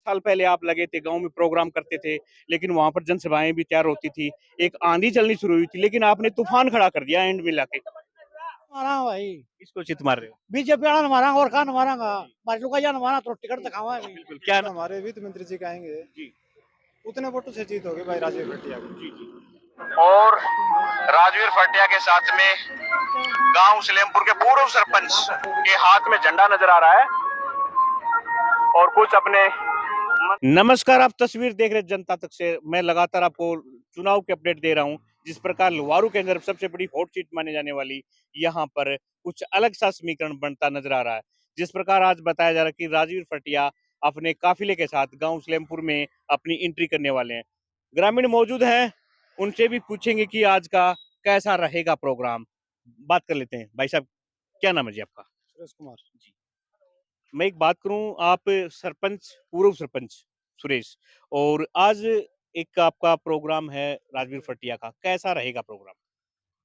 साल पहले आप लगे थे, गाँव में प्रोग्राम करते थे, लेकिन वहाँ पर जनसभाएँ भी तैयार होती थी। एक आंधी चलनी शुरू हुई थी, लेकिन आपने तूफान खड़ा कर दिया एंड में लाके। मारा भाई किसको चित मार रहे हो? बीजेपी वाला ने मारा और कान मारांगा भाजपा का जान मारा तो टिकट दिखावा है बिल्कुल, क्या तो हमारे वित्त मंत्री जी कहेंगे जी, उतने वोटों से जीत होगी भाई राजीव भटिया की। जी, जी। और राजवीर फटिया के साथ में गांव सलेमपुर के पूर्व सरपंच के हाथ में झंडा नजर आ रहा है और कुछ अपने नमस्कार, आप तस्वीर देख रहे हैं जनता तक से। मैं लगातार आपको चुनाव के अपडेट दे रहा हूं। जिस प्रकार लुवारू के अंदर सबसे बड़ी हॉट सीट मानी जाने वाली यहां पर कुछ अलग सा समीकरण बनता नजर आ रहा है। जिस प्रकार आज बताया जा रहा है कि राजवीर फटिया अपने काफिले के साथ गांव सलेमपुर में अपनी एंट्री करने वाले हैं। ग्रामीण मौजूद हैं, उनसे भी पूछेंगे कि आज का कैसा रहेगा प्रोग्राम। बात कर लेते हैं। भाई साहब, क्या नाम है जी आपका? सुरेश कुमार। जी, मैं एक बात करूं, आप सरपंच, पूर्व सरपंच सुरेश, और आज एक आपका प्रोग्राम है राजवीर फटिया का, कैसा रहेगा प्रोग्राम?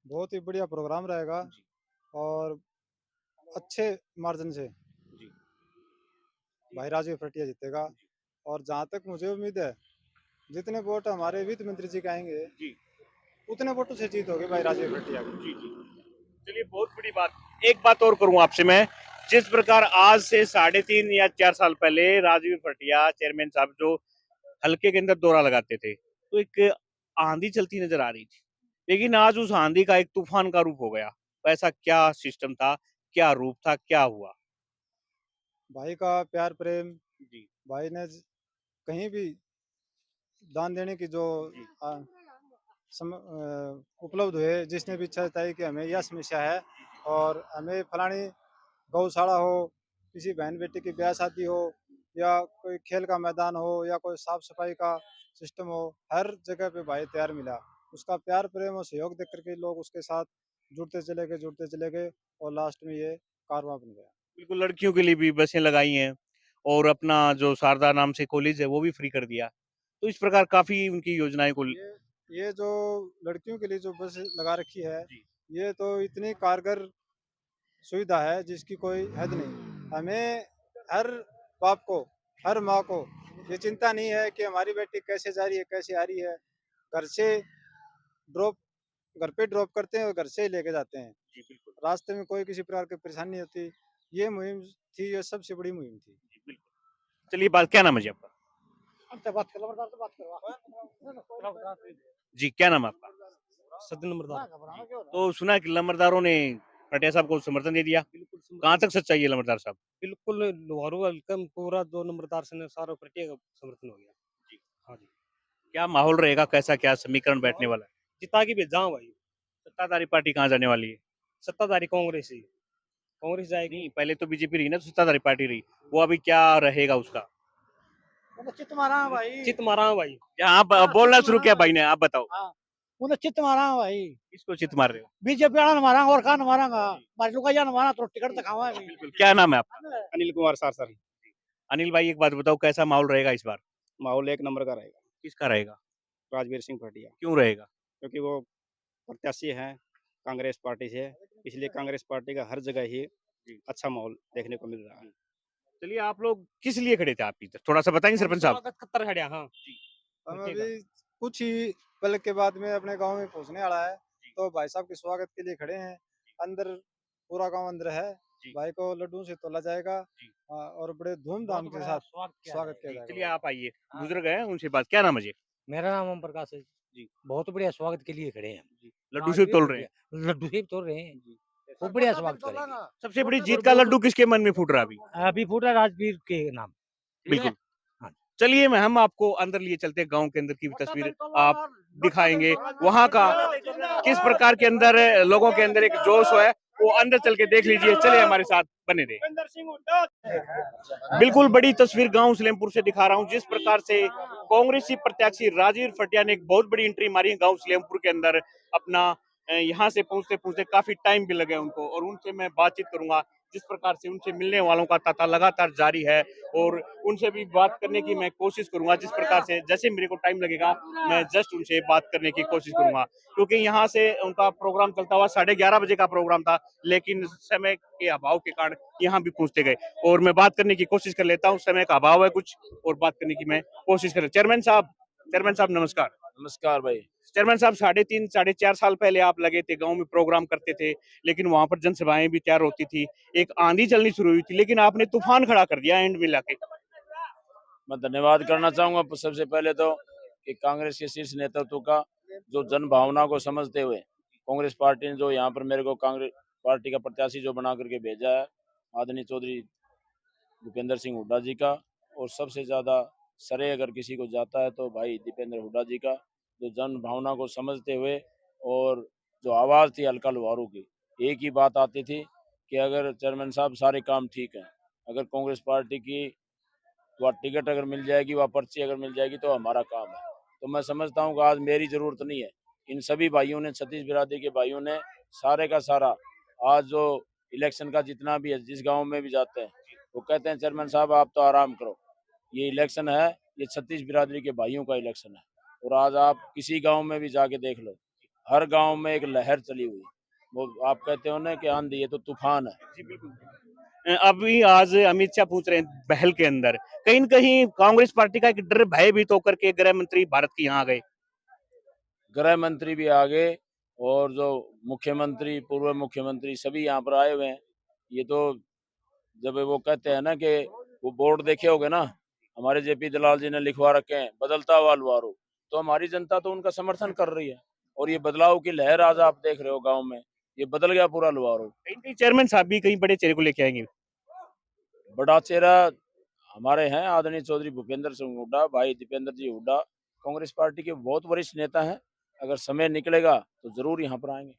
बहुत ही बढ़िया प्रोग्राम रहेगा जी, और अच्छे मार्जिन से जी, भाई राजीव भटिया जीतेगा। और जहाँ तक मुझे उम्मीद है जितने वोट हमारे वित्त मंत्री जी कहेंगे जी, उतने वोटों से जीत होगी भाई राजीव भटिया की। जी, जी। चलिए, बहुत बड़ी बात। एक बात और करूं आपसे मैं, जिस प्रकार आज से 3.5 या 4 साल पहले राजवीर फटिया चेयरमैन साहब जो हल्के के अंदर दौरा लगाते थे, तो एक आंधी चलती नजर आ रही थी, लेकिन आज उस आंधी का एक तूफान का रूप हो गया। तो ऐसा क्या सिस्टम था, क्या रूप था, क्या हुआ? भाई का प्यार प्रेम, जी, भाई ने कहीं भी दान देने की जो जी, आ, उपलब्ध हुए, जिसने भी इच्छा जताई कि हमें यह समस्या है और हमें फलानी गौशाला हो, किसी बहन बेटी की ब्याह शादी हो या कोई खेल का मैदान हो या कोई साफ सफाई का सिस्टम हो, हर जगह पे भाई तैयार मिला। उसका प्यार प्रेम और सहयोग देख करके लोग उसके साथ जुड़ते चले गए और लास्ट में ये कारवां बन गया। बिल्कुल। लड़कियों के लिए भी बसें लगाई हैं, और अपना जो शारदा नाम से कॉलेज है वो भी फ्री कर दिया। तो इस प्रकार काफी उनकी योजनाएं को। ये जो लड़कियों के लिए जो बस लगा रखी है, जी, ये तो इतनी कारगर सुविधा है जिसकी कोई हद नहीं। हमें हर बाप को, हर माँ को ये चिंता नहीं है कि हमारी बेटी कैसे जा रही है, कैसे आ रही है। घर से ड्रॉप घर पे ड्रॉप करते हैं और घर से ही लेके जाते हैं। जी, बिल्कुल। रास्ते में कोई किसी प्रकार की परेशानी नहीं होती। ये मुहिम थी, ये सबसे बड़ी मुहिम थी। जी, बिल्कुल। चलिए, बात क्या नाम है जी आपका? हमसे बात कर लबरदार से बात करवा जी, क्या नाम है आपका? सदन नंबरदार। तो सुना है कि लंबरदारों ने पटिया साहब को समर्थन दे दिया। कहाँ तक सच्चाई है लंबरदार साहब? बिल्कुल लोहारू हल्का पूरा 2 नंबरदार से सारा प्रत्येक समर्थन हो गया। जी। हाँ जी, क्या माहौल रहेगा, कैसा क्या समीकरण बैठने वाला है? जिता के भेजा हूँ भाई। सत्ताधारी पार्टी कहाँ जाने वाली है? सत्ताधारी कांग्रेस ही, कांग्रेस जाएगी। नहीं, पहले तो बीजेपी रही ना, तो सत्ताधारी पार्टी रही। वो अभी क्या रहेगा उसका? उन्हें चित मारा भाई चित मारा हूँ भाई। क्या आप बोलना शुरू किया भाई ने, आप बताओ। हाँ उन्हें चित मारा भाई किसको चित मार रहे हो? बीजेपी वाला ने मारांगा और कान मारांगा भाजपा का जान मारा तो टिकट दिखावा है बिल्कुल। क्या नाम है आपका? अनिल कुमार सारसर। अनिल भाई, एक बात बताओ, कैसा माहौल रहेगा इस बार? माहौल एक नंबर का रहेगा। किसका रहेगा? राजवीर सिंह भटिया, क्यों रहेगा? क्योंकि वो प्रत्याशी हैं कांग्रेस पार्टी से, इसलिए कांग्रेस पार्टी का हर जगह ही अच्छा माहौल देखने को मिल रहा है। चलिए, आप लोग किस लिए खड़े थे? आप इधर थोड़ा सा बताएंगे सरपंच साहब? स्वागत खतर खड़िया। हाँ हम अभी कुछ ही पल के बाद में अपने गांव में पहुंचने वाला है, तो भाई साहब के स्वागत के लिए खड़े हैं। अंदर पूरा गांव अंदर है। भाई को लड्डू से तोला जाएगा और बड़े धूमधाम के साथ स्वागत किया जाएगा। चलिए, आप आइए, बुजुर्ग हैं, उनसे बात। क्या नाम है जी? मेरा नाम ओम प्रकाश है जी। बहुत बढ़िया स्वागत के लिए खड़े हैं। लड्डू से तोल रहे हैं। लड्डू से तोड़ रहे हैं। बहुत बढ़िया स्वागत करेंगे। सबसे बड़ी जीत का लड्डू किसके मन में फूट रहा है अभी? अभी फूटा राजवीर के नाम। बिल्कुल। हाँ। चलिए, हम आपको अंदर लिए चलते हैं, गांव के अंदर की भी तस्वीर आप दिखाएंगे। वहां का किस प्रकार के अंदर लोगों के अंदर एक जोश है, वो अंदर चल के देख लीजिए। चलिए, हमारे साथ बने रहिए। बिल्कुल बड़ी तस्वीर गांव सलेमपुर से दिखा रहा हूं। जिस प्रकार से कांग्रेसी प्रत्याशी राजवीर फटिया ने एक बहुत बड़ी एंट्री मारी है गांव सलेमपुर के अंदर। अपना यहाँ से पहुंचते पहुंचते काफी टाइम भी लगे उनको, और उनसे मैं बातचीत करूंगा जिस प्रकार से उनसे मिलने वालों का तांता लगातार जारी है और उनसे भी बात करने की मैं कोशिश करूंगा। जिस प्रकार से जैसे मेरे को टाइम लगेगा मैं जस्ट उनसे बात करने की कोशिश करूंगा, क्योंकि यहाँ से उनका प्रोग्राम चलता हुआ 11:30 बजे का प्रोग्राम था, लेकिन समय के अभाव के कारण यहाँ भी पहुंचते गए और मैं बात करने की कोशिश कर लेता हूँ। समय का अभाव है कुछ और बात करने की मैं कोशिश कर। चेयरमैन साहब नमस्कार। नमस्कार भाई। चेयरमैन साहब 3.5 साढ़े 4 साल पहले आप लगे थे, गांव में प्रोग्राम करते थे, लेकिन वहां पर जनसभाएं भी तैयार होती थी, एक आंधी चलनी शुरू हुई थी, लेकिन आपने तूफान खड़ा कर दिया एंड में लाके। मैं धन्यवाद करना चाहूंगा सबसे पहले तो कि कांग्रेस के शीर्ष नेतृत्व का, जो जन भावना को समझते हुए कांग्रेस पार्टी ने जो यहाँ पर मेरे को कांग्रेस पार्टी का प्रत्याशी जो बना करके भेजा है, आदरणीय चौधरी भूपेंद्र सिंह हुड्डा जी का। और सबसे ज्यादा श्रेय अगर किसी को जाता है तो भाई दीपेंद्र हुड्डा जी का, जो जन भावना को समझते हुए और जो आवाज थी हल्का लुहारू की, एक ही बात आती थी कि अगर चेयरमैन साहब सारे काम ठीक है, अगर कांग्रेस पार्टी की वह टिकट अगर मिल जाएगी, वह पर्ची अगर मिल जाएगी तो हमारा काम है। तो मैं समझता हूँ कि आज मेरी जरूरत नहीं है, इन सभी भाइयों ने, छत्तीस बिरादरी के भाइयों ने सारे का सारा आज जो इलेक्शन का जितना भी है, जिस गांव में भी जाते हैं वो कहते हैं चेयरमैन साहब आप तो आराम करो, ये इलेक्शन है, ये छत्तीस बिरादरी के भाइयों का इलेक्शन है। और आज आप किसी गांव में भी जाके देख लो, हर गांव में एक लहर चली हुई। वो आप कहते हो ना कि आंधी, ये तो तूफान है। जी बिल्कुल। अभी आज अमित शाह पूछ रहे हैं बहल के अंदर, कहीं न कहीं कांग्रेस पार्टी का एक डर भयभीत होकर के गृह मंत्री भारत के यहाँ आ गए। गृह मंत्री भी आ गए और जो मुख्यमंत्री, पूर्व मुख्यमंत्री सभी यहाँ पर आए हुए हैं। ये तो जब वो कहते हैं ना कि वो बोर्ड देखे होगे ना, हमारे जेपी दलाल जी ने लिखवा रखे हैं, बदलता हुआ लुहारू, तो हमारी जनता तो उनका समर्थन कर रही है। और ये बदलाव की लहर आज आप देख रहे हो गांव में, ये बदल गया पूरा लुहारू। कहीं न कहीं चेयरमैन साहब भी कहीं बड़े चेहरे को लेके आएंगे। बड़ा चेहरा हमारे हैं आदरणीय चौधरी भूपेंद्र सिंह हुड्डा, भाई दीपेंद्र जी हुड्डा, कांग्रेस पार्टी के बहुत वरिष्ठ नेता हैं। अगर समय निकलेगा तो जरूर यहाँ पर आएंगे।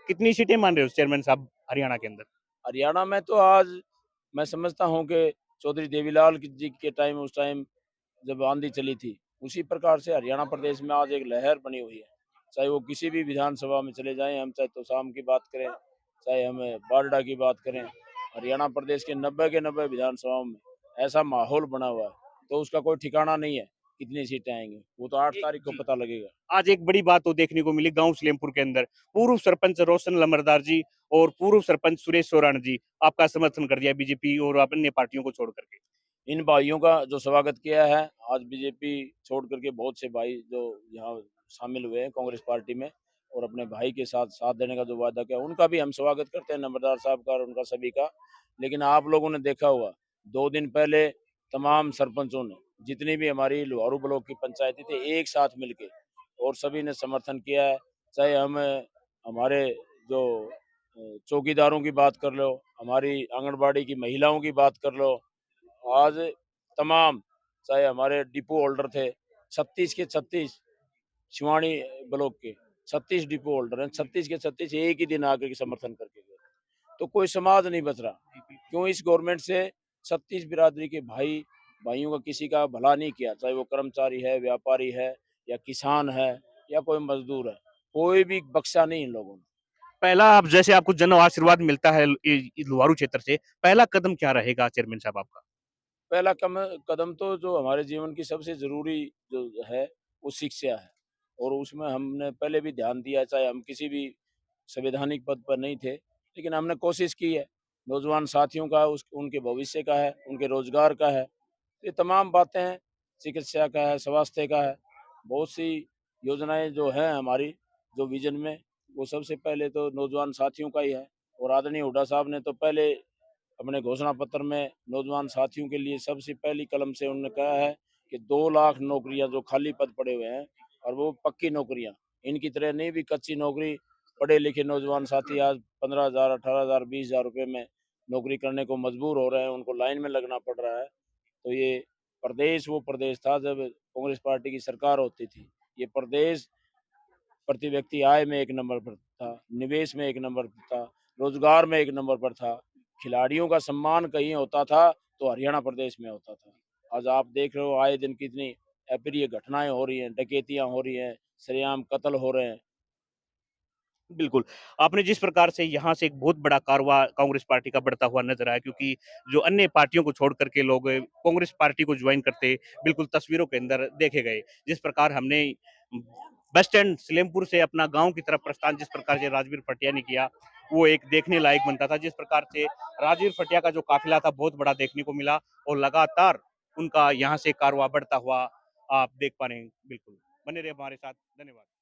कितनी सीटें मान रहे हो चेयरमैन साहब हरियाणा के अंदर? हरियाणा में तो आज मैं समझता हूँ कि चौधरी देवीलाल जी के टाइम, उस टाइम जब आंधी चली थी, उसी प्रकार से हरियाणा प्रदेश में आज एक लहर बनी हुई है। चाहे वो किसी भी विधानसभा में चले जाएं, हम चाहे तोशाम की बात करें, चाहे हम बारडा की बात करें, हरियाणा प्रदेश के 90 के 90 विधानसभाओं में ऐसा माहौल बना हुआ है, तो उसका कोई ठिकाना नहीं है कितनी सीटें आएंगी, वो तो 8 तारीख को पता लगेगा। आज एक बड़ी बात तो देखने को मिली गांव सलेमपुर के अंदर, पूर्व सरपंच रोशन लमरदार जी और पूर्व सरपंच सुरेश सोराण जी आपका समर्थन कर दिया बीजेपी और अन्य पार्टियों को छोड़ करके। इन भाइयों का जो स्वागत किया है, आज बीजेपी छोड़ करके बहुत से भाई जो यहाँ शामिल हुए हैं कांग्रेस पार्टी में और अपने भाई के साथ साथ देने का जो वादा किया, उनका भी हम स्वागत करते हैं, नंबरदार साहब का और उनका सभी का। लेकिन आप लोगों ने देखा होगा 2 दिन पहले तमाम सरपंचों ने, जितनी भी हमारी लोहारू ब्लॉक की पंचायती थे, एक साथ मिलके और सभी ने समर्थन किया है। चाहे हम हमारे जो चौकीदारों की बात कर लो, हमारी आंगनबाड़ी की महिलाओं की बात कर लो, आज तमाम चाहे हमारे डिपो होल्डर थे, 36 के 36 शिवानी ब्लॉक के 36 डिपो होल्डर हैं, 36 के 36 एक ही दिन आकर के समर्थन करके गए। तो कोई समाज नहीं बच रहा। क्यों? इस गवर्नमेंट से 36 बिरादरी के भाइयों का किसी का भला नहीं किया, चाहे वो कर्मचारी है, व्यापारी है, या किसान है, या कोई मजदूर है, कोई भी बख्शा नहीं इन लोगों ने। पहला आप जैसे आपको जन आशीर्वाद मिलता है लोहारू क्षेत्र से, पहला कदम क्या रहेगा चेयरमैन साहब आपका? पहला कदम तो जो हमारे जीवन की सबसे जरूरी जो है वो शिक्षा है, और उसमें हमने पहले भी ध्यान दिया, चाहे हम किसी भी संवैधानिक पद पर नहीं थे, लेकिन हमने कोशिश की है। नौजवान साथियों का, उनके भविष्य का है, उनके रोजगार का है, ये तमाम बातें हैं, चिकित्सा का है, स्वास्थ्य का है, बहुत सी योजनाएं जो हैं हमारी जो विजन में, वो सबसे पहले तो नौजवान साथियों का ही है। और आदरणीय हुड्डा साहब ने तो पहले अपने घोषणा पत्र में नौजवान साथियों के लिए सबसे पहली कलम से उन्होंने कहा है कि 2 लाख नौकरियां जो खाली पद पड़े हुए हैं, और वो पक्की नौकरियां, इनकी तरह नहीं भी कच्ची नौकरी। पढ़े लिखे नौजवान साथी आज 15,000, 18,000, 20,000 रुपये में नौकरी करने को मजबूर हो रहे हैं, उनको लाइन में लगना पड़ रहा है। तो ये प्रदेश वो प्रदेश था जब कांग्रेस पार्टी की सरकार होती थी। ये प्रदेश प्रति व्यक्ति आय में 1 नंबर पर था, निवेश में 1 नंबर पर था, रोजगार में 1 नंबर पर था। खिलाड़ियों का सम्मान कहीं होता था तो हरियाणा प्रदेश में होता था। आज आप देख रहे हो आए दिन कितनी अप्रिय घटनाएं हो रही हैं, डकैतियां हो रही हैं, सरेआम कत्ल हो रहे हैं। बिल्कुल। आपने जिस प्रकार से यहाँ से एक बहुत बड़ा कारवां कांग्रेस पार्टी का बढ़ता हुआ नज़र आया, क्योंकि जो अन्य पार्टियों को छोड़ कर के लोग कांग्रेस पार्टी को जॉइन करते बिल्कुल तस्वीरों के अंदर देखे गए। जिस प्रकार हमने बस स्टैंड सलेमपुर से अपना गाँव की तरफ प्रस्थान जिस प्रकार से राजवीर भटिया ने किया, वो एक देखने लायक बनता था। जिस प्रकार से राजवीर भटिया का जो काफ़िला था बहुत बड़ा देखने को मिला और लगातार उनका यहाँ से कारवां बढ़ता हुआ आप देख पा रहे हैं। बिल्कुल, बने रहिए हमारे साथ। धन्यवाद।